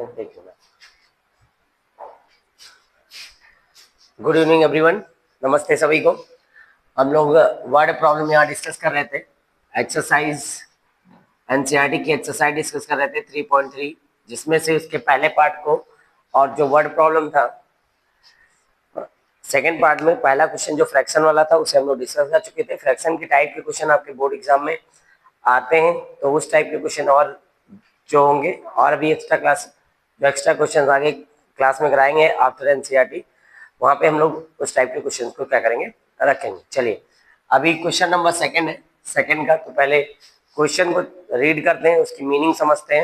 करते हैं, देखिए। गुड इवनिंग एवरीवन, नमस्ते सभी को। हम लोग वर्ड प्रॉब्लम यहाँ डिस्कस कर रहे थे। एक्सरसाइज एनसीईआरटी की एक्सरसाइज डिस्कस कर रहे थे 3.3, जिसमें से उसके पहले पार्ट को और जो वर्ड प्रॉब्लम था सेकेंड पार्ट में पहला क्वेश्चन जो फ्रैक्शन वाला था उसे हम लोग डिस्कस कर चुके थे। फ्रैक्शन की टाइप के क्वेश्चन आपके बोर्ड एग्जाम में आते हैं, तो उस टाइप के क्वेश्चन और जो होंगे और भी एक्स्ट्रा क्वेश्चन आगे क्लास में कराएंगे आफ्टर एनसीईआरटी, वहां पे हम लोग उस टाइप के क्वेश्चन को क्या करेंगे, रखेंगे। चलिए अभी क्वेश्चन नंबर सेकंड है। सेकंड का तो पहले क्वेश्चन को रीड करते हैं, उसकी मीनिंग समझते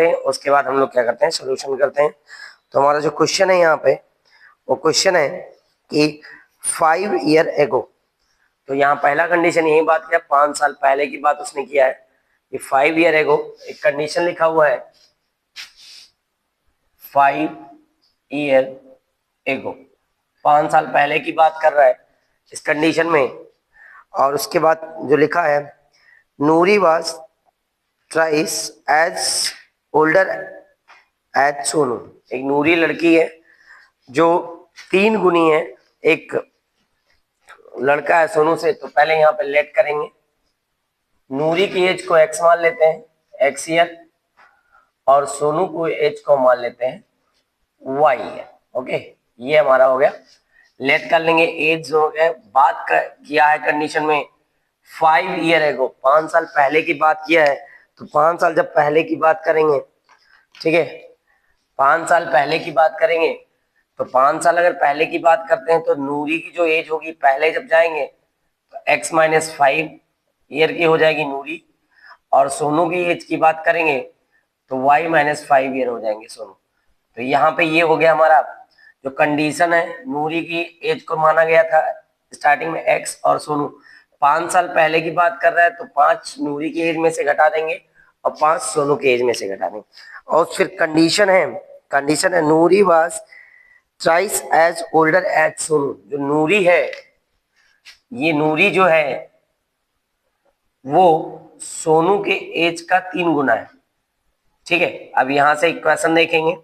हैं, उसके बाद हम लोग क्या करते हैं, सोल्यूशन करते हैं। तो हमारा जो क्वेश्चन है यहाँ पे वो क्वेश्चन है कि 5 ईयर एगो, तो यहाँ पहला कंडीशन यही बात किया, 5 साल पहले की बात उसने किया है कि 5 ईयर एगो। एक कंडीशन लिखा हुआ है 5 ईयर एगो, 5 साल पहले की बात कर रहा है इस कंडीशन में। और उसके बाद जो लिखा है Noori was thrice as older as Sonu. एक नूरी लड़की है जो 3 गुनी है एक लड़का है सोनू से। तो पहले यहाँ पे लेट करेंगे, नूरी की एज को x मान लेते हैं, x ईयर, और सोनू को एज को मान लेते हैं y ईयर। ओके, ये हमारा हो गया। लेट कर लेंगे, एज हो गया। बात किया है कंडीशन में 5 ईयर एगो, 5 साल पहले की बात किया है। तो 5 साल जब पहले की बात करेंगे, ठीक है, 5 साल पहले की बात करेंगे, तो 5 साल अगर पहले की बात करते हैं तो नूरी की जो एज होगी पहले जब जाएंगे तो x माइनस 5 ईयर की हो जाएगी नूरी, और सोनू की एज की बात करेंगे तो y माइनस 5 ईयर हो जाएंगे सोनू। तो यहाँ पे ये हो गया हमारा जो कंडीशन है, नूरी की एज को माना गया था स्टार्टिंग में x, और सोनू 5 साल पहले की बात कर रहा है तो 5 नूरी की एज में से घटा देंगे और 5 सोनू की एज में से घटा देंगे। और फिर कंडीशन है Noori was thrice as older as Sonu. जो नूरी है, ये नूरी जो है वो सोनू के एज का 3 गुना है। ठीक है, अब यहां से इक्वेशन देखेंगे,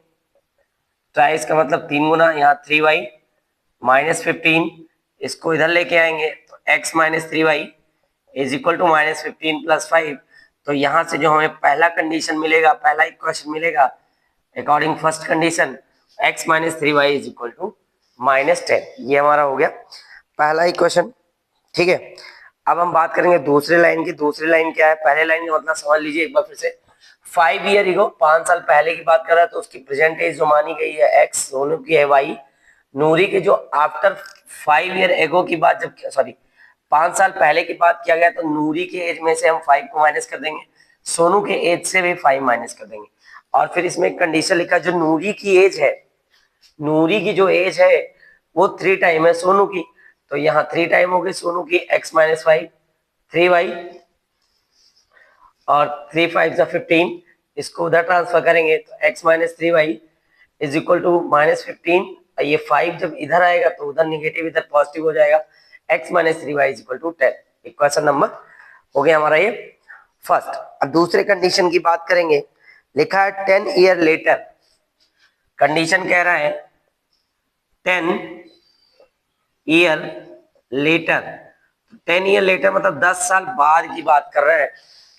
ट्राइस का मतलब 3 गुना, यहाँ 3y माइनस 15, इसको इधर लेके आएंगे तो x minus 3y is equal to minus 15 plus 5। तो यहां से जो हमें पहला कंडीशन मिलेगा, पहला इक्वेशन मिलेगा according first condition, x minus 3y is equal to minus 10। ये हमारा हो गया पहला इक्वेशन। ठीक है, अब हम बात करेंगे दूसरी लाइन की। दूसरी लाइन क्या है, पहले लाइन का मतलब समझ लीजिए एक बार फिर से। 5 ईयर एगो, 5 साल पहले की बात कर रहा है, तो उसकी प्रेजेंट एज जो मानी गई है x, सोनू की है y, नूरी की जो आफ्टर 5 ईयर एगो की बात, जब सॉरी 5 साल पहले की बात किया गया, तो नूरी के एज में से हम 5 को माइनस कर देंगे, सोनू के एज से भी 5 माइनस कर देंगे। और फिर इसमें एक कंडीशन लिखा, जो नूरी की एज है, नूरी की जो एज है वो 3 टाइम है सोनू की, तो यहाँ 3 टाइम हो गई सोनू की, x माइनस 5, 3y, और 3 5 15, इसको उधर ट्रांसफर करेंगे तो x minus 3y is equal to minus 15। ये 5 जब इधर आएगा तो उधर निगेटिव इधर पॉजिटिव हो जाएगा, x minus 3y is equal to 10। Equation number हो गया हमारा ये फर्स्ट। अब दूसरे कंडीशन की बात करेंगे, लिखा है 10 ईयर लेटर। कंडीशन कह रहा है 10 ईयर लेटर, 10 ईयर लेटर मतलब 10 साल बाद की बात कर रहा है।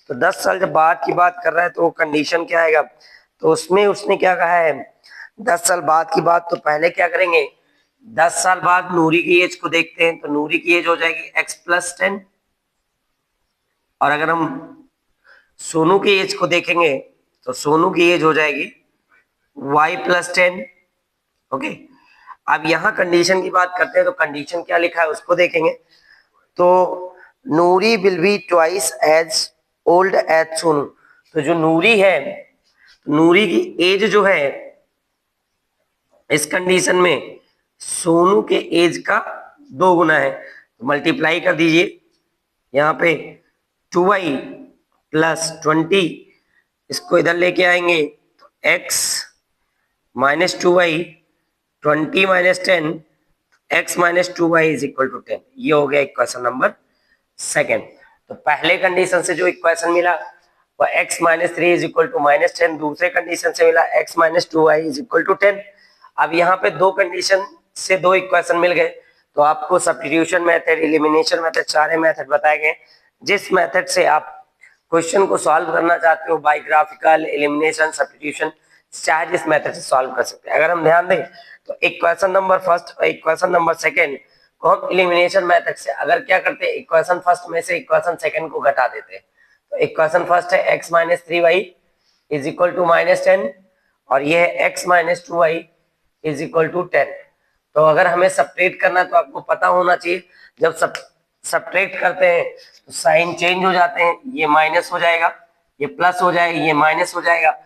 तो 10 साल जब बाद की बात कर रहा है तो वो कंडीशन क्या आएगा, तो उसमें उसने क्या कहा है 10 साल बाद की बात। तो पहले क्या करेंगे, 10 साल बाद नूरी की एज को देखते हैं, तो नूरी की एज हो जाएगी x प्लस 10, और अगर हम सोनू की एज को देखेंगे तो सोनू की एज हो जाएगी y प्लस 10। ओके, अब यहां कंडीशन की बात करते हैं, तो कंडीशन क्या लिखा है उसको देखेंगे। तो Noori will be twice as old as Sonu. तो जो नूरी है, नूरी की एज जो है इस कंडीशन में सोनू के एज का 2 गुना है। तो मल्टीप्लाई कर दीजिए, यहाँ पे 2y प्लस 20, इसको इधर लेके आएंगे तो x minus 2y, 20 minus 10, x minus 2y is equal to 10। ये हो गया इक्वेशन नंबर सेकेंड। तो पहले कंडीशन से जो इक्वेशन मिला वो x minus 3 is equal to minus 10, दूसरे कंडीशन से मिला x minus 2y is equal to 10। अब यहाँ पे दो कंडीशन से दो इक्वेशन मिल गए, तो आपको सब्स्टिट्यूशन मेथड, एलिमिनेशन मेथड, सारे मेथड बताए गए। जिस मेथड से आप क्वेश्चन को सॉल्व करना चाहते हो, बाय ग्राफिकल, एलिमिनेशन, सब्स्टिट्यूशन, चाहे जिस मेथड से सॉल्व कर सकते हैं। अगर हम ध्यान दें तो इक्वेशन नंबर फर्स्ट और इक्वेशन नंबर सेकंड को हम एलिमिनेशन मेथड से अगर क्या करते हैं, इक्वेशन फर्स्ट में से इक्वेशन सेकंड को घटा देते हैं। तो इक्वेशन फर्स्ट है x minus 3y is equal to minus 10 और ये है x minus 2y is equal to 10। तो अगर हमें सब्ट्रैक्ट करना है तो आपको पता होना चाहिए, जब सब्ट्रैक्ट करते हैं तो साइन चेंज हो जाते हैं, ये माइनस हो जाएगा, ये प्लस हो जाएगा, ये माइनस हो जाएगा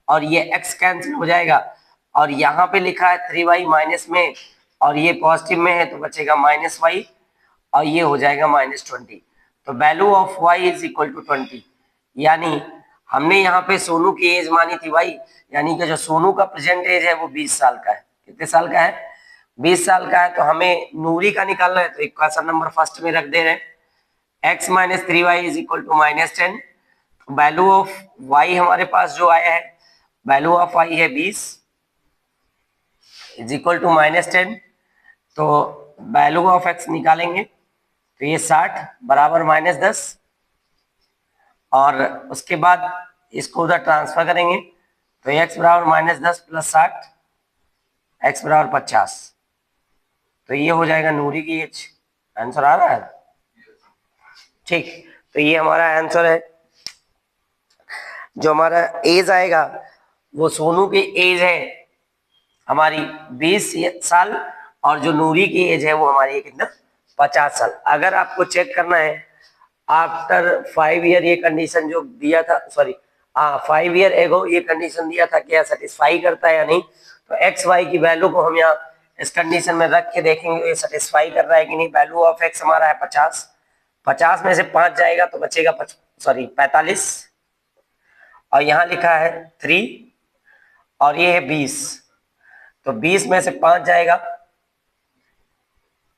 और ये x कैंसिल हो जाएगा। और यहाँ पे लिखा है 3y माइनस में और ये पॉजिटिव में है तो बचेगा माइनस y और ये हो जाएगा माइनस 20। तो value of y is equal to 20। यानी हमने यहाँ पे सोनू की एज मानी थी y, यानी कि जो सोनू का प्रेजेंट एज है वो 20 साल का है। कितने साल का है? 20 साल का है। तो हमें नूरी का निकालना है, तो इक्वेशन नंबर फर्स्ट में रख दे रहे हैं x minus 3y is equal to minus 10। Value of y हमारे पास जो आया है, वैल्यू ऑफ y है 20 इज इक्वल टू माइनस 10। तो वैल्यू ऑफ x निकालेंगे तो ये 60 बराबर माइनस 10 और उसके बाद इसको उधर ट्रांसफर करेंगे तो x बराबर माइनस 10 प्लस 60, x बराबर 50। तो ये हो जाएगा नूरी की एज। आंसर आ रहा है? ठीक, तो ये हमारा आंसर है। जो हमारा एज आएगा वो सोनू की एज है हमारी 20 साल और जो नूरी की एज है वो हमारी कितना, 50 साल। अगर आपको चेक करना है आफ्टर 5 ईयर ये कंडीशन जो दिया था, सॉरी 5 ईयर एगो ये कंडीशन दिया था, क्या सेटिस्फाई करता है या नहीं। तो एक्स वाई की वैल्यू को हम यहाँ इस कंडीशन में रख के देखेंगे ये सेटिस्फाई कर रहा है कि नहीं। वैल्यू ऑफ एक्स हमारा है 50, 50 में से 5 जाएगा तो बचेगा 45 और यहाँ लिखा है 3 और ये है 20, तो 20 में से 5 जाएगा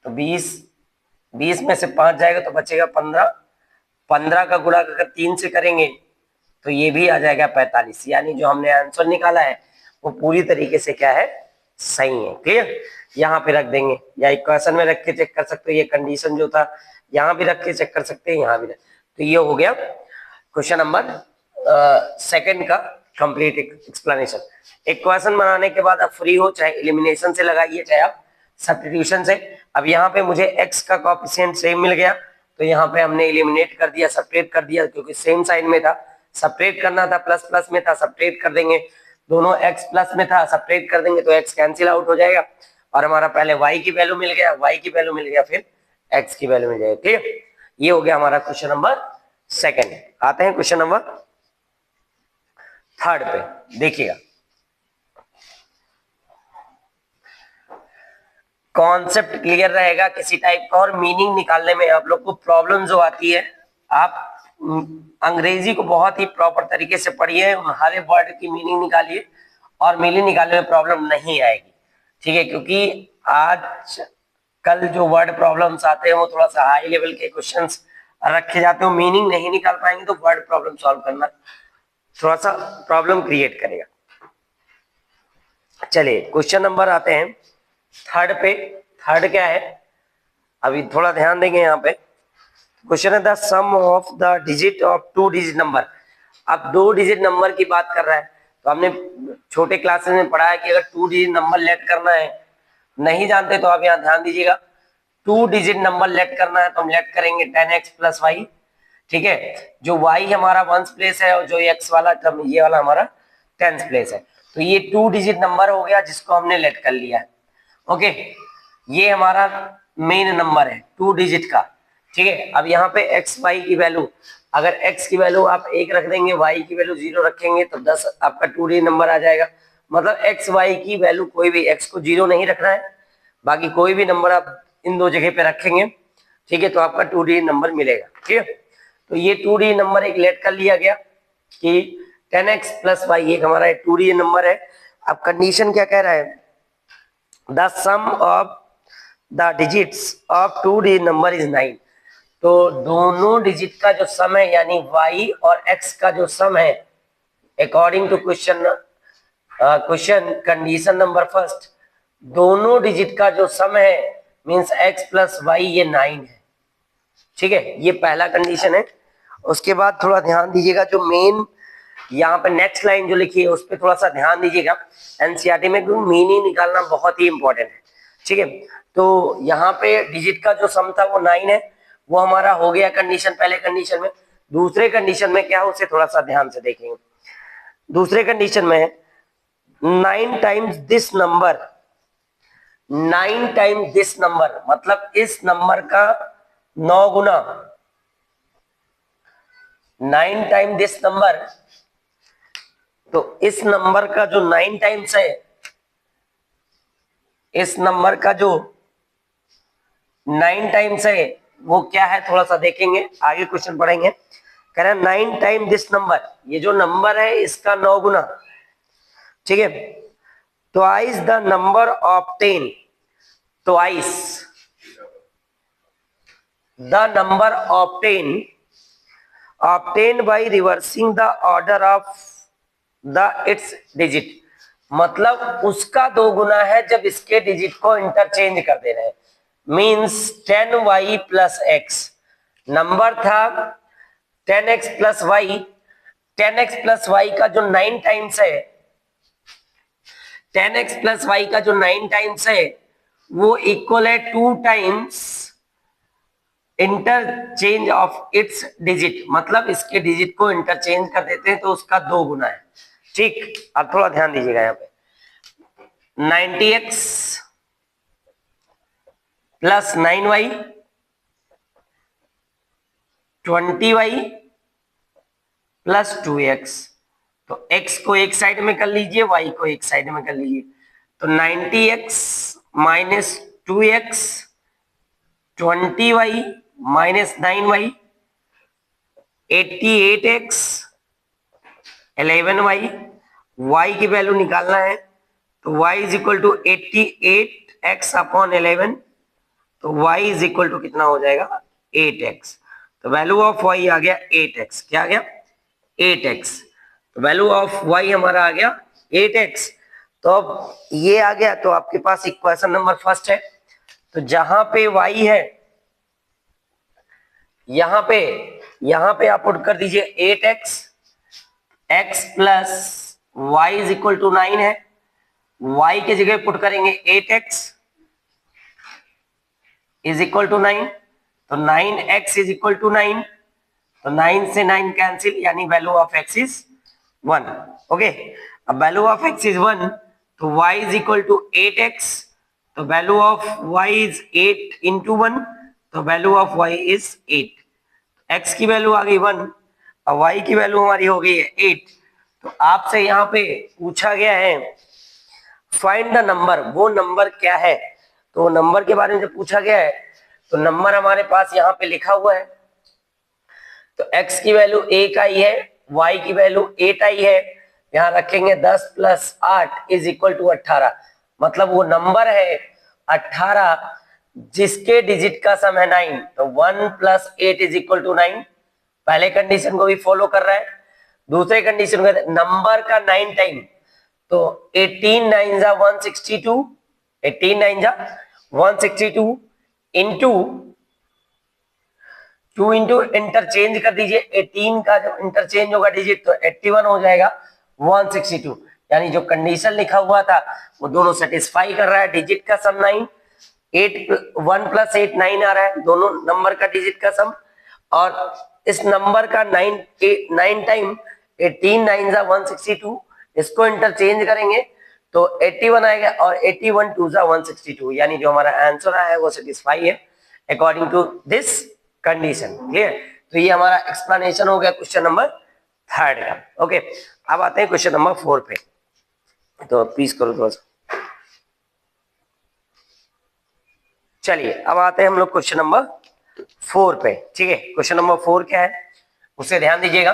तो 20 में से 5 जाएगा तो बचेगा 15, 15 का गुणा अगर 3 से करेंगे तो ये भी आ जाएगा 45। यानी जो हमने आंसर निकाला है वो पूरी तरीके से क्या है, सही है। क्लियर? यहाँ पे रख देंगे या इक्वेशन में रख के चेक कर सकते हो, ये कंडीशन जो था यहाँ भी रख के चेक कर सकते हैं, यहाँ भी तो ये हो गया क्वेश्चन नंबर सेकंड का कंप्लीट एक्सप्लेनेशन। इक्वेशन बनाने के बाद आप फ्री हो, चाहे एलिमिनेशन से लगाइए चाहे आप सब्स्टिट्यूशन से। अब यहाँ पे मुझे x का कोएफिशिएंट सेम मिल गया तो यहाँ पे हमने एलिमिनेट कर दिया, सब्ट्रैक्ट कर दिया, क्योंकि सेम साइन में था, सब्ट्रैक्ट करना था, प्लस प्लस में था, सब्ट्रैक्ट कर देंगे। दोनों x प्लस में था, सब्ट्रैक्ट कर देंगे तो x कैंसिल आउट हो जाएगा और हमारा पहले y की वैल्यू मिल गया, y की वैल्यू मिल गया, फिर x की वैल्यू मिल जाएगी। ठीक, ये हो गया हमारा क्वेश्चन नंबर सेकंड। आते हैं क्वेश्चन नंबर थर्ड पे। देखिएगा कॉन्सेप्ट क्लियर रहेगा किसी टाइप का और मीनिंग निकालने में आप लोग को प्रॉब्लम जो आती है, आप अंग्रेजी को बहुत ही प्रॉपर तरीके से पढ़िए, हर एक वर्ड की मीनिंग निकालिए और मीनिंग निकालने में प्रॉब्लम नहीं आएगी। ठीक है, क्योंकि आज कल जो वर्ड प्रॉब्लम्स आते हैं वो थोड़ा सा हाई लेवल के क्वेश्चंस रखे जाते हैं, मीनिंग नहीं निकाल पाएंगे तो वर्ड प्रॉब्लम सॉल्व करना थोड़ा सा प्रॉब्लम क्रिएट करेगा। चलिए क्वेश्चन नंबर आते हैं थर्ड पे। थर्ड क्या है, अभी थोड़ा ध्यान देंगे यहाँ पे। क्वेश्चन है the sum of the digit of 2 digit number. अब 2 डिजिट नंबर की बात कर रहा है, तो हमने छोटे क्लासेस में पढ़ा है कि अगर 2 डिजिट नंबर लेट करना है, नहीं जानते तो आप यहाँ ध्यान दीजिएगा। 2 डिजिट नंबर लेट करना है तो हम लेट करेंगे 10x प्लस वाई। ठीक है, जो y हमारा 1th प्लेस है और जो x वाला टर्म ये वाला हमारा 10th प्लेस है। तो ये 2 डिजिट नंबर हो गया जिसको हमने लेट कर लिया है। ओके, ये हमारा मेन नंबर है 2 डिजिट का। ठीक है, अब यहाँ पे x y की वैल्यू, अगर x की वैल्यू आप 1 रख देंगे, y की वैल्यू 0 रखेंगे तो 10 आपका 2 डिजिट नंबर आ जाएगा। मतलब x y की वैल्यू कोई भी, x को 0 नहीं रखना है, बाकी कोई भी नंबर आप इन दो जगह पे रखेंगे, ठीक है, तो आपका 2 डिजिट नंबर मिलेगा। ठीक है, तो ये 2 डिजिट नंबर एक लेट कर लिया गया कि 10x प्लस वाई एक हमारा 2 डिजिट नंबर है। अब कंडीशन क्या कह रहा है, the sum of the digits of 2 digit number is 9। तो दोनों डिजिट का जो सम है यानी y और x का जो सम है according to question condition number first, दोनों डिजिट का जो सम है मींस x प्लस वाई ये 9 है। ठीक है, ये पहला कंडीशन है। उसके बाद थोड़ा ध्यान दीजिएगा, जो मेन यहाँ पे नेक्स्ट लाइन जो लिखी है उस पर थोड़ा सा ध्यान दीजिएगा। एनसीईआरटी में मीनिंग निकालना बहुत ही इंपॉर्टेंट है। ठीक है, तो यहाँ पे डिजिट का जो सम था वो 9 है, वो हमारा हो गया कंडीशन पहले कंडीशन में। दूसरे कंडीशन में क्या है उसे थोड़ा सा ध्यान से देखेंगे। दूसरे कंडीशन में 9 times this number, 9 times this number मतलब इस नंबर का 9 गुना, 9 टाइम दिस नंबर, तो इस नंबर का जो 9 टाइम्स है, इस नंबर का जो 9 टाइम्स है वो क्या है थोड़ा सा देखेंगे, आगे क्वेश्चन पढ़ेंगे। कह रहा है 9 टाइम दिस नंबर, ये जो नंबर है इसका 9 गुना। ठीक है, twice the number of 10, twice the number of 10 obtained by reversing the order of the its digit, मतलब उसका 2 गुना है जब इसके डिजिट को इंटरचेंज कर दे रहे हैं। Means 10y plus x, number था 10x plus Y, 10x plus Y का जो 9 टाइम्स है, 10x प्लस वाई का जो 9 टाइम्स है वो इक्वल है 2 times interchange of its digit, मतलब इसके डिजिट को इंटरचेंज कर देते हैं तो उसका 2 गुना है। ठीक, अब थोड़ा ध्यान दीजिएगा यहाँ पे 90x plus 9y, 20y plus 2x, तो x को एक साइड में कर लीजिए, y को एक साइड में कर लीजिए, तो 90x minus 2x, 20y minus 9y, 88x 11y, y की वैल्यू निकालना है तो y is equal to 88x upon 11, तो y इज इक्वल टू कितना हो जाएगा 8x, तो वैल्यू ऑफ y आ गया 8x, क्या आ गया 8x, तो वैल्यू ऑफ y हमारा आ गया 8x। तो अब ये आ गया तो आपके पास इक्वेशन नंबर फर्स्ट है, तो जहां पे y है यहां पे आप पुट कर दीजिए 8x, x plus Y is equal to 9 है, y के जगह पुट करेंगे 8x इज इक्वल टू 9, तो 9x इज इक्वल टू 9, तो 9 से 9 कैंसिल यानी value of x is 1। Okay, अब वैल्यू ऑफ x इज 1 तो y is equal to 8x, तो value of y is 8 into 1, तो value of y is 8, x की वैल्यू आ गई 1 और y की वैल्यू हमारी हो गई है 8। तो आपसे यहाँ पे पूछा गया है फाइंड द नंबर, वो नंबर क्या है, तो नंबर के बारे में जब पूछा गया है तो नंबर हमारे पास यहाँ पे लिखा हुआ है, तो x की वैल्यू 1 आई है, y की वैल्यू 8 आई है, यहाँ रखेंगे 10 प्लस 8 इज इक्वल टू 18, मतलब वो नंबर है 18 जिसके डिजिट का सम है 9, तो 1 प्लस 8 इज इक्वल टू 9, पहले कंडीशन को भी फॉलो कर रहा है। दूसरे कंडीशन को नंबर का 9 टाइम, तो 18 9 जा 162, 18 9 जा 162 इंटू 2 इंटू इंटरचेंज कर दीजिए, 18 का जो इंटरचेंज होगा डिजिट तो 81 हो जाएगा 162, यानी जो कंडीशन लिखा हुआ था वो दोनों सेटिस्फाई कर रहा है। डिजिट का सम 9, 1 प्लस 8 9 आ रहा है, दोनों नंबर का डिजिट का सम, और इस नंबर का 9 टाइम 18 9 जा 162, इसको इंटरचेंज करेंगे तो 81 आएगा और 81 2 जा 162, यानी जो हमारा आंसर आया है वो सेटिस्फाई है according to this condition. Clear, तो ये हमारा एक्सप्लेनेशन हो गया क्वेश्चन नंबर 3 का। ओके, अब आते हैं क्वेश्चन नंबर 4 पे, तो प्लीज करो थोड़ा सा। चलिए अब आते हैं हम लोग क्वेश्चन नंबर 4 पे। ठीक है, क्वेश्चन नंबर 4 क्या है उसे ध्यान दीजिएगा।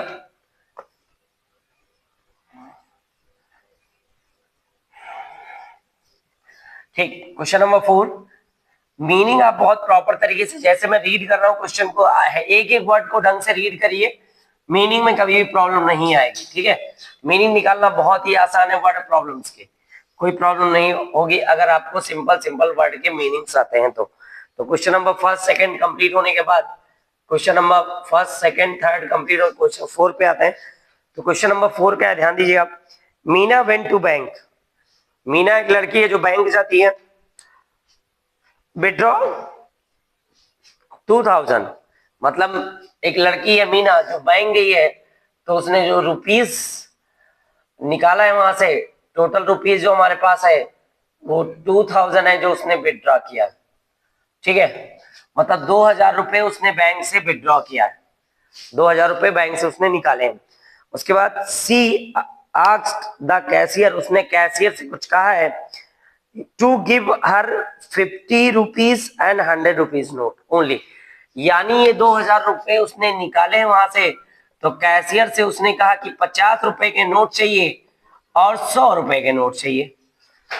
ठीक, क्वेश्चन नंबर 4, मीनिंग आप बहुत प्रॉपर तरीके से, जैसे मैं रीड कर रहा हूँ क्वेश्चन को, एक एक वर्ड को ढंग से रीड करिए, मीनिंग में कभी भी प्रॉब्लम नहीं आएगी। ठीक है, मीनिंग निकालना बहुत ही आसान है, वर्ड प्रॉब्लम्स के कोई प्रॉब्लम नहीं होगी अगर आपको सिंपल सिंपल वर्ड के मीनिंग्स आते हैं तो question number first second complete होने के बाद question number first second third complete और क्वेश्चन 4 पे आते हैं। तो क्वेश्चन नंबर 4 क्या है, ध्यान दीजिए आप। Meena went to bank. Meena एक लड़की है जो बैंक जाती है। विड्रॉ 2000, मतलब एक लड़की है मीना जो बैंक गई है, तो उसने जो रुपीस निकाला है वहां से, टोटल रुपीस जो हमारे पास है वो 2000 है जो उसने विड्रॉ किया। ठीक है, मतलब 2000 रुपए उसने बैंक से विड्रॉ किया है, 2000 रुपए बैंक से उसने निकाले हैं। उसके बाद सी आस्क्ड द कैशियर, उसने कैशियर से कुछ कहा है, to give her 50 rupees and 100 rupees note only, यानी ये 2000 रुपए उसने निकाले हैं वहां से, तो कैशियर से उसने कहा कि 50 रुपए के नोट चाहिए और 100 रुपए के नोट चाहिए,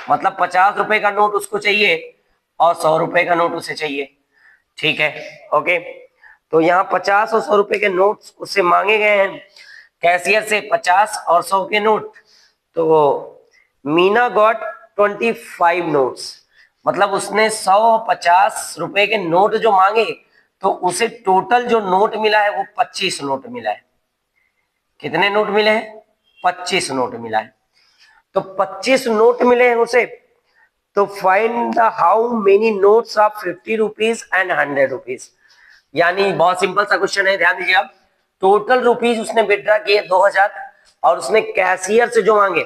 मतलब 50 रुपए का नोट उसको चाहिए और 100 रुपए का नोट उसे चाहिए। ठीक है, ओके, तो यहाँ 50 और 100 रुपए के नोट्स उससे मांगे गए हैं कैशियर से, 50 और 100 के नोट। तो मीना गॉट 25 नोट्स, मतलब उसने 150 रुपए के नोट जो मांगे, तो उसे टोटल जो नोट मिला है वो 25 नोट मिला है। कितने नोट मिले हैं? 25 नोट मिला है। तो 25 नोट मिले हैं उसे, तो find the how many notes of 50 rupees and 100 rupees. यानी बहुत सिंपल सा क्वेश्चन है, ध्यान दीजिए आप। टोटल रुपीज उसने विड्रॉ किए 2000 और उसने कैशियर से जो मांगे,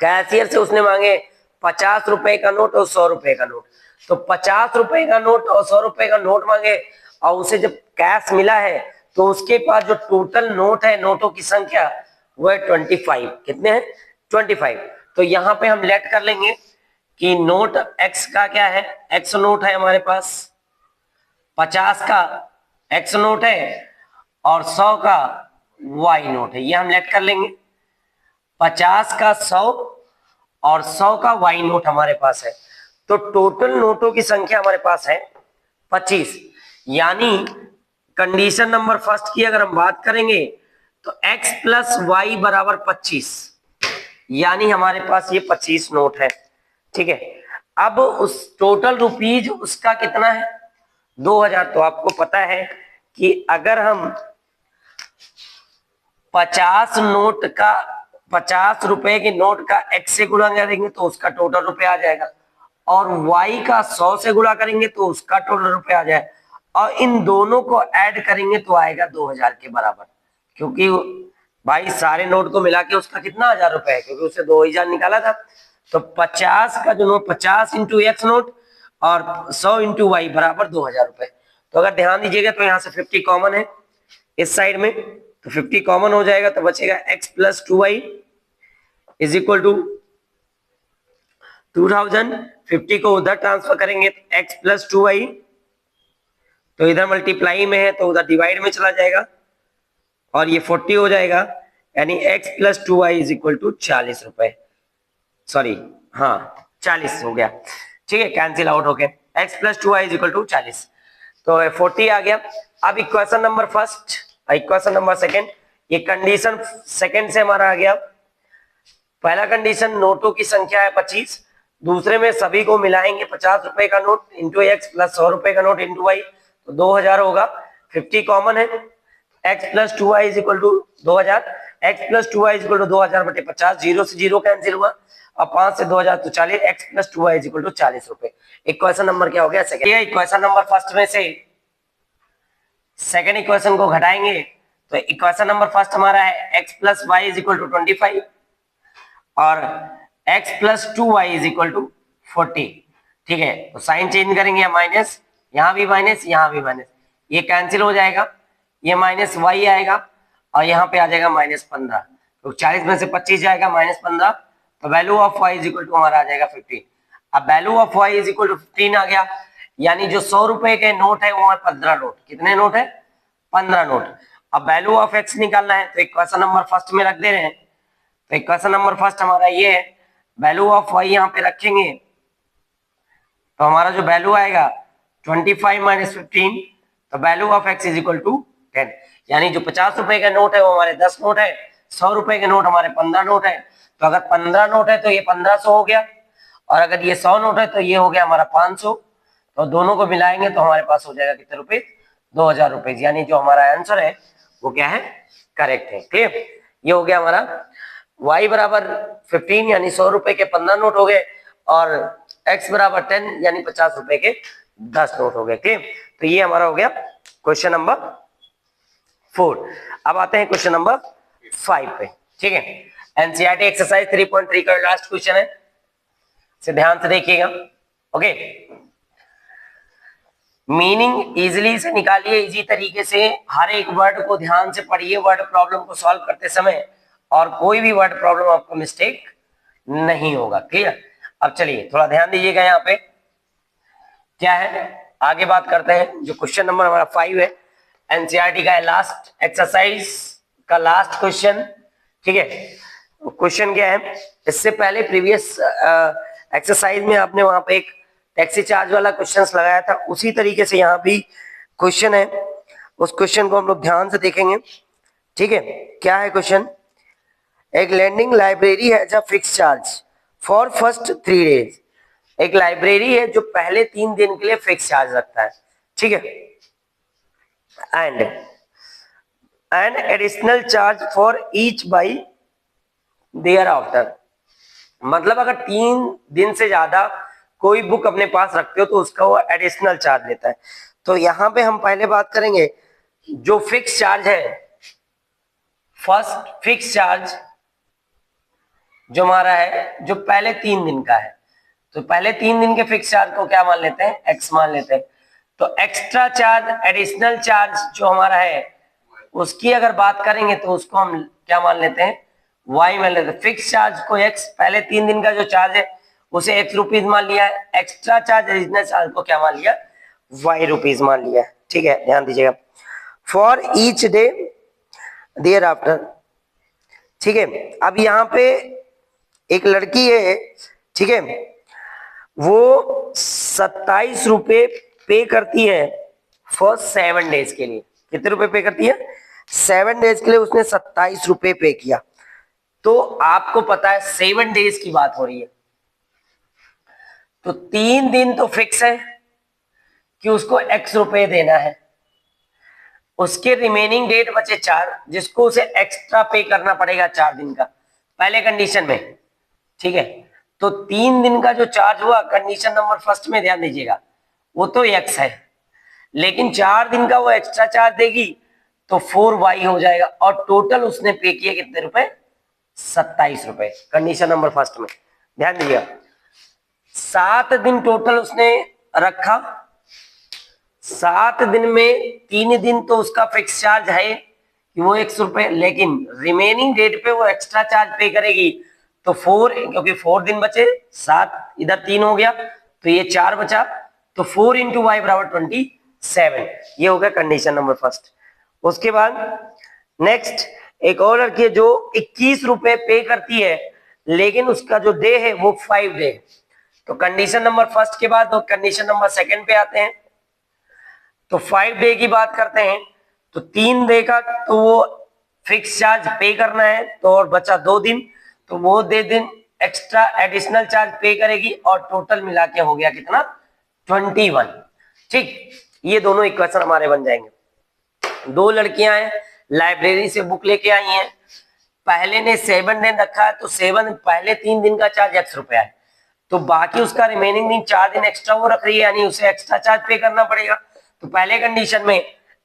कैशियर से उसने मांगे 50 रुपए का नोट और 100 रुपए का नोट। तो 50 रुपए का नोट और 100 रुपए का नोट मांगे और उसे जब कैश मिला है तो उसके पास जो टोटल नोट है, नोटों की संख्या वो है 25। कितने हैं? 25। तो यहाँ पे हम लेट कर लेंगे कि नोट एक्स का क्या है, एक्स नोट है हमारे पास, 50 का एक्स नोट है और 100 का वाई नोट है, ये हम लेट कर लेंगे। 50 का 100 और 100 का वाई नोट हमारे पास है, तो टोटल नोटों की संख्या हमारे पास है 25। यानी कंडीशन नंबर फर्स्ट की अगर हम बात करेंगे तो x प्लस वाई बराबर 25, यानी हमारे पास ये 25 नोट है। ठीक है, अब उस टोटल रुपीज उसका कितना है? 2000। तो आपको पता है कि अगर हम 50 नोट का 50 रुपए के नोट का x से गुणा करेंगे तो उसका टोटल रुपए आ जाएगा, और y का 100 से गुणा करेंगे तो उसका टोटल रुपए आ जाए, और इन दोनों को ऐड करेंगे तो आएगा 2000 के बराबर। क्योंकि भाई सारे नोट को मिला के उसका कितना 1000 रुपए है, क्योंकि उससे 2000 निकाला था। तो 50 का जो नोट 50 इंटू एक्स नोट और 100 इंटू वाई बराबर 2000 रुपए। तो अगर ध्यान दीजिएगा तो यहाँ से 50 कॉमन है इस साइड में, तो 50 कॉमन हो जाएगा, तो बचेगा x plus 2y is equal to 2000। 50 को उधर ट्रांसफर करेंगे तो x प्लस 2y, तो इधर मल्टीप्लाई में है तो उधर डिवाइड में चला जाएगा और ये 40 हो जाएगा, यानी x plus 2y is equal to 40 रुपए। सॉरी, हाँ 40 हो गया। ठीक है, कैंसिल आउट हो गया, x plus 2y is equal to 40, तो 40 आ गया। अब equation number first, equation number second, ये कंडीशन सेकंड से हमारा आ गया। पहला कंडीशन नोटों की संख्या है 25, दूसरे में सभी को मिलाएंगे 50 रुपए का नोट इंटू एक्स प्लस 100 रुपए का नोट इंटू वाई, तो 2000 होगा। 50 कॉमन है, x plus 2y is equal to 2000, x plus 2y is equal to 2000 बटे 50, जीरो से जीरो कैंसिल हुआ और 5 से 2000 तो 40, x plus 2y is equal to 40 रुपए। इक्वेशन नंबर क्या हो गया? सेकंड। ये इक्वेशन नंबर फर्स्ट में से सेकंड इक्वेशन को घटाएंगे तो इक्वेशन नंबर फर्स्ट हमारा है x plus Y is equal to 25 और x plus 2y is equal to 40। ठीक है, तो साइन चेंज करेंगे, माइनस, यहाँ भी माइनस, यहाँ भी माइनस, ये कैंसिल हो जाएगा, ये माइनस वाई आएगा और यहाँ पे आ जाएगा माइनस 15, तो 40 में से 25 जाएगा माइनस 15, तो value of y is equal to हमारा आ जाएगा 15। अब value of y is equal to 15 आ गया, यानी जो 100 रुपए के नोट है वो है 15 नोट। कितने नोट है? 15 नोट। अब वैल्यू ऑफ x निकालना है तो इक्वेशन नंबर फर्स्ट में रख दे रहे हैं, तो इक्वेशन नंबर फर्स्ट हमारा ये है, वैल्यू ऑफ y यहाँ पे रखेंगे तो हमारा जो वैल्यू आएगा 25 माइनस 15, तो value of x is equal to 10। यानी जो 50 रुपए का नोट है वो हमारे 10 नोट है, 100 रुपए के नोट हमारे 15 नोट है। तो अगर 15 नोट है तो ये 1500 हो गया, और अगर ये 100 नोट है तो ये हो गया हमारा 500। तो दोनों को मिलाएंगे तो हमारे पास हो जाएगा कितने रुपए, 2000 रुपए। यानी जो हमारा आंसर है वो क्या है, करेक्ट है। क्लियर, ये हो गया हमारा y बराबर 15 यानी 100 रुपए के 15 नोट हो गए, और x बराबर 10 यानी 50 रुपए के 10 नोट हो गए। क्लियर, तो ये हमारा हो गया क्वेश्चन नंबर 4। अब आते हैं क्वेश्चन नंबर 5 पे। ठीक है, एनसीईआरटी एक्सरसाइज 3.3 का लास्ट क्वेश्चन है, से ध्यान से देखिएगा। ओके, मीनिंग इजीली से निकालिए, इजी तरीके से हर एक वर्ड को ध्यान से पढ़िए वर्ड प्रॉब्लम को सॉल्व करते समय, और कोई भी वर्ड प्रॉब्लम आपको मिस्टेक नहीं होगा। क्लियर, अब चलिए थोड़ा ध्यान दीजिएगा यहाँ पे क्या है, आगे बात करते हैं। जो क्वेश्चन नंबर हमारा 5 है, एनसीईआरटी का लास्ट एक्सरसाइज का लास्ट क्वेश्चन। ठीक है, क्वेश्चन क्या है, इससे पहले प्रीवियस एक्सरसाइज में आपने वहां पे एक टैक्सी चार्ज वाला क्वेश्चन लगाया था, उसी तरीके से यहाँ भी क्वेश्चन है, उस क्वेश्चन को हम लोग ध्यान से देखेंगे। ठीक है, क्या है क्वेश्चन, एक lending library has a fix charge for first 3 days. एक लाइब्रेरी है जो पहले 3 दिन के लिए फिक्स चार्ज रखता है। ठीक है, and an additional charge for each by there after. मतलब अगर 3 दिन से ज्यादा कोई बुक अपने पास रखते हो तो उसका वो एडिशनल चार्ज लेता है। तो यहां पे हम पहले बात करेंगे जो फिक्स चार्ज है, फर्स्ट फिक्स चार्ज जो हमारा है जो पहले 3 दिन का है, तो पहले 3 दिन के फिक्स चार्ज को क्या मान लेते हैं, एक्स मान लेते हैं। तो एक्स्ट्रा चार्ज एडिशनल चार्ज जो हमारा है उसकी अगर बात करेंगे तो उसको हम क्या मान लेते हैं, वाई मान लेते हैं। फिक्स चार्ज को एक्स, पहले 3 दिन का जो चार्ज है उसे एक्स रुपीज मान लिया है, एक्स्ट्रा चार्ज एडिशनल चार्ज को क्या मान लिया, वाई रुपीज मान लिया। ठीक है, ध्यान दीजिएगा, for each day thereafter. ठीक है, अब यहाँ पे एक लड़की है, ठीक है, वो 27 रुपए पे करती है फॉर 7 डेज के लिए। कितने रुपए पे करती है, 7 डेज के लिए उसने 27 रुपए पे किया। तो आपको पता है 7 डेज की बात हो रही है, तो 3 दिन तो फिक्स है कि उसको x रुपए देना है, उसके रिमेनिंग डेट बचे 4 जिसको उसे एक्स्ट्रा पे करना पड़ेगा 4 दिन का पहले कंडीशन में। ठीक है, तो 3 दिन का जो चार्ज हुआ कंडीशन नंबर फर्स्ट में ध्यान दीजिएगा वो तो x है, लेकिन 4 दिन का वो एक्स्ट्रा चार्ज देगी तो 4y हो जाएगा, और टोटल उसने पे किए कितने रुपए, 27 रुपए। कंडीशन नंबर फर्स्ट में ध्यान दीजिएगा, 7 दिन टोटल उसने रखा, 7 दिन में 3 दिन तो उसका फिक्स चार्ज है कि वो 100 रुपए, लेकिन रिमेनिंग डेट पे वो एक्स्ट्रा चार्ज पे करेगी। तो 4, क्योंकि 4 दिन बचे, 7 इधर 3 हो गया तो ये 4 बचा, तो 4 इंटू वाई बराबर 27। ये हो गया कंडीशन नंबर फर्स्ट। उसके बाद नेक्स्ट एक और लड़की है जो 21 रुपए पे करती है, लेकिन उसका जो डे है वो 5 डे। तो कंडीशन नंबर फर्स्ट के बाद कंडीशन नंबर सेकंड पे आते हैं। तो 5 डे की बात करते हैं, तो 3 डे का तो वो फिक्स चार्ज पे करना है, तो और बचा 2 दिन, तो वो 2 दिन एक्स्ट्रा एडिशनल चार्ज पे करेगी, और टोटल मिला के हो गया कितना, 21। ठीक, ये दोनों इक्वेशन हमारे बन जाएंगे। 2 लड़कियां हैं, लाइब्रेरी से बुक लेके आई हैं, पहले ने 7 दिन रखा है, तो 7 पहले 3 दिन का चार्ज x रुपया है, तो बाकी उसका रिमेनिंग दिन 4 दिन एक्स्ट्रा वो रख रही है, यानी उसे एक्स्ट्रा चार्ज पे करना पड़ेगा। तो पहले कंडीशन में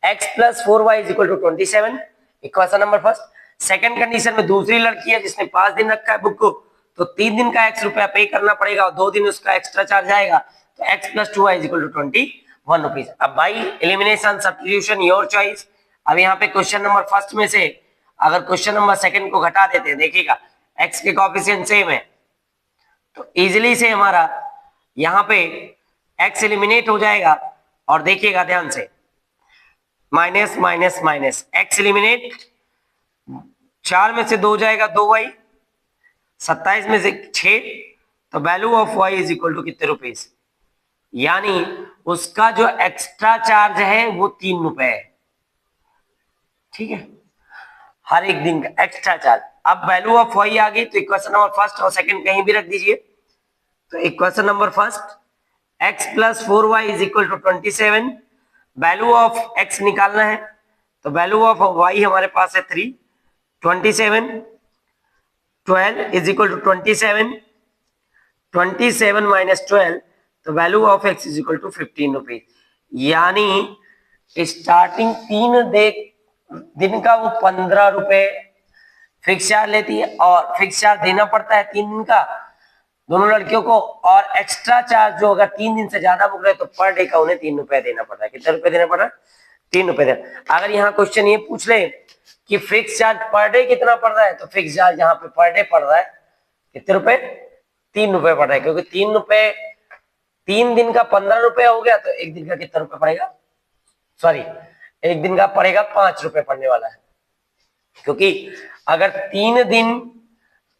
x plus 4y is equal to 27, equation number first. Second condition में दूसरी लड़की है जिसने 5 दिन रखा है बुक को, तो 3 दिन का x रुपया पे करना पड़ेगा और 2 दिन उसका एक्स्ट्रा चार्ज आएगा, तो x plus 2y is equal to 21 rupees. अब भाई एलिमिनेशन सब्स्टिट्यूशन योर चॉइस। अब यहाँ पे क्वेश्चन नंबर फर्स्ट में से अगर क्वेश्चन नंबर सेकंड को घटा देते हैं, देखिएगा x के कोएफिशिएंट सेम है, तो इजीली से हमारा यहाँ पे x एलिमिनेट हो जाएगा, और देखिएगा ध्यान से minus minus minus x eliminate, 4 में से 2 जाएगा 2y, 27 में से 6, तो value of y is equal to कितने रुपीज, यानी उसका जो एक्स्ट्रा चार्ज है वो 3 रुपए है, ठीक है, हर एक दिन का एक्स्ट्रा चार्ज। अब वैल्यू ऑफ वाई आ गई, तो इक्वेशन नंबर फर्स्ट और सेकंड कहीं भी रख दीजिए। तो equation number first, x plus 4y is equal to 27, value of x निकालना है, तो वैल्यू ऑफ y हमारे पास है 3, 27, 12 इज इक्वल टू 27, 27 माइनस 12, तो value of x is equal to 15 rupees. यानी स्टार्टिंग 3 दिन का वो 15 रुपए फिक्स चार्ज लेती है, और फिक्स चार्ज देना पड़ता है 3 दिन का दोनों लड़कियों को, और एक्स्ट्रा चार्ज जो अगर 3 दिन से ज्यादा बुक रहे तो पर डे का उन्हें 3 रुपए देना पड़ रहा है। कितने रुपए देना पड़ रहा है? 3 रुपए देना। अगर यहाँ क्वेश्चन ये पूछ ले कि फिक्स चार्ज पर डे कितना पड़ रहा है, तो फिक्स चार्ज यहाँ पे पर डे पड़ रहा है कितने रुपए? 3 रुपए पड़ रहा है, क्योंकि 3 रुपए 3 दिन का 15 रुपए हो गया, तो एक दिन का कितना रुपए पड़ेगा? सॉरी, एक दिन का पड़ेगा 5 रुपए पड़ने वाला है, क्योंकि अगर 3 दिन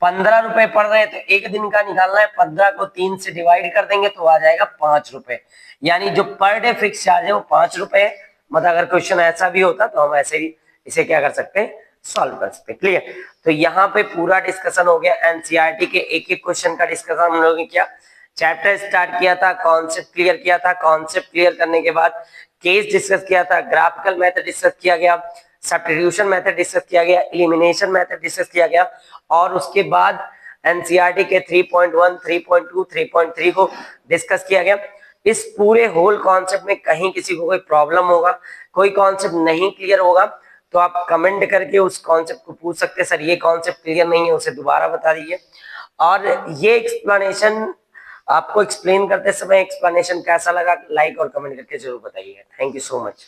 15 रुपए पड़ रहे हैं तो एक दिन का निकालना है, 15 को 3 से डिवाइड कर देंगे तो आ जाएगा 5 रुपए। यानी जो पर डे फिक्स चार्ज है वो 5 रुपए है। मतलब अगर क्वेश्चन ऐसा भी होता तो हम ऐसे भी इसे क्या कर सकते हैं, सॉल्व कर सकते हैं। क्लियर? तो यहाँ पे पूरा डिस्कशन हो गया, एनसीईआरटी के एक एक क्वेश्चन का डिस्कशन हम लोगों ने किया, चैप्टर स्टार्ट किया था, कॉन्सेप्ट क्लियर किया था, कॉन्सेप्ट क्लियर करने के बाद केस डिस्कस किया था, ग्राफिकल मेथड डिस्कस किया गया, सब्स्टिट्यूशन मेथड डिस्कस किया गया, एलिमिनेशन मेथड डिस्कस किया गया, और उसके बाद एनसीईआरटी के 3.1, 3.2, 3.3 को डिस्कस किया गया। इस पूरे होल कॉन्सेप्ट में कहीं किसी को कोई प्रॉब्लम होगा, कोई कॉन्सेप्ट नहीं क्लियर होगा, तो आप कमेंट करके उस कॉन्सेप्ट को पूछ सकते हैं, सर ये कॉन्सेप्ट क्लियर नहीं है, उसे दोबारा बता दीजिए। और ये एक्सप्लेनेशन आपको एक्सप्लेन करते समय एक्सप्लेनेशन कैसा लगा, लाइक और कमेंट करके जरूर बताइएगा। Thank you so much.